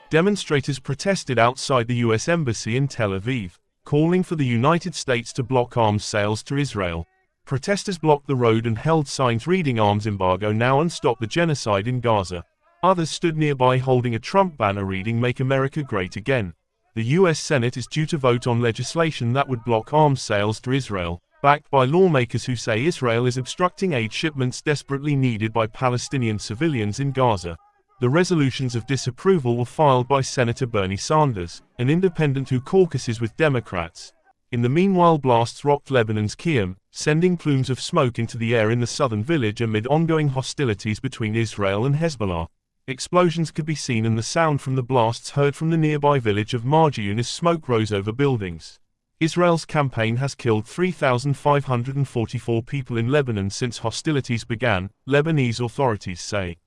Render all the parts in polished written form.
Demonstrators protested outside the U.S. Embassy in Tel Aviv, calling for the United States to block arms sales to Israel. Protesters blocked the road and held signs reading "Arms Embargo Now" and "Stop the Genocide in Gaza." Others stood nearby holding a Trump banner reading "Make America Great Again." The U.S. Senate is due to vote on legislation that would block arms sales to Israel, backed by lawmakers who say Israel is obstructing aid shipments desperately needed by Palestinian civilians in Gaza. The resolutions of disapproval were filed by Senator Bernie Sanders, an independent who caucuses with Democrats. In the meanwhile, blasts rocked Lebanon's Qom, sending plumes of smoke into the air in the southern village amid ongoing hostilities between Israel and Hezbollah. Explosions could be seen and the sound from the blasts heard from the nearby village of Marjioun as smoke rose over buildings. Israel's campaign has killed 3,544 people in Lebanon since hostilities began, Lebanese authorities say.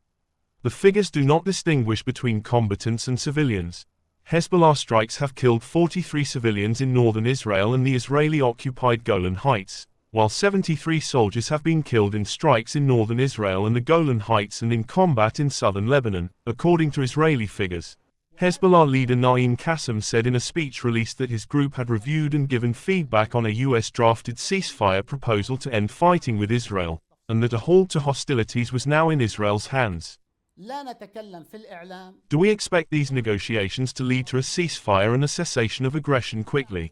The figures do not distinguish between combatants and civilians. Hezbollah strikes have killed 43 civilians in northern Israel and the Israeli-occupied Golan Heights, while 73 soldiers have been killed in strikes in northern Israel and the Golan Heights and in combat in southern Lebanon, according to Israeli figures. Hezbollah leader Naim Qassem said in a speech released that his group had reviewed and given feedback on a U.S.-drafted ceasefire proposal to end fighting with Israel, and that a halt to hostilities was now in Israel's hands. Do we expect these negotiations to lead to a ceasefire and a cessation of aggression quickly?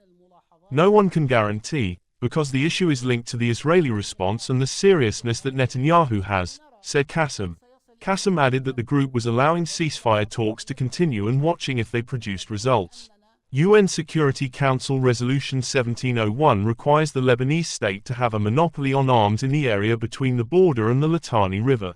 No one can guarantee, because the issue is linked to the Israeli response and the seriousness that Netanyahu has, said Qassem. Qassem added that the group was allowing ceasefire talks to continue and watching if they produced results. UN Security Council Resolution 1701 requires the Lebanese state to have a monopoly on arms in the area between the border and the Litani River.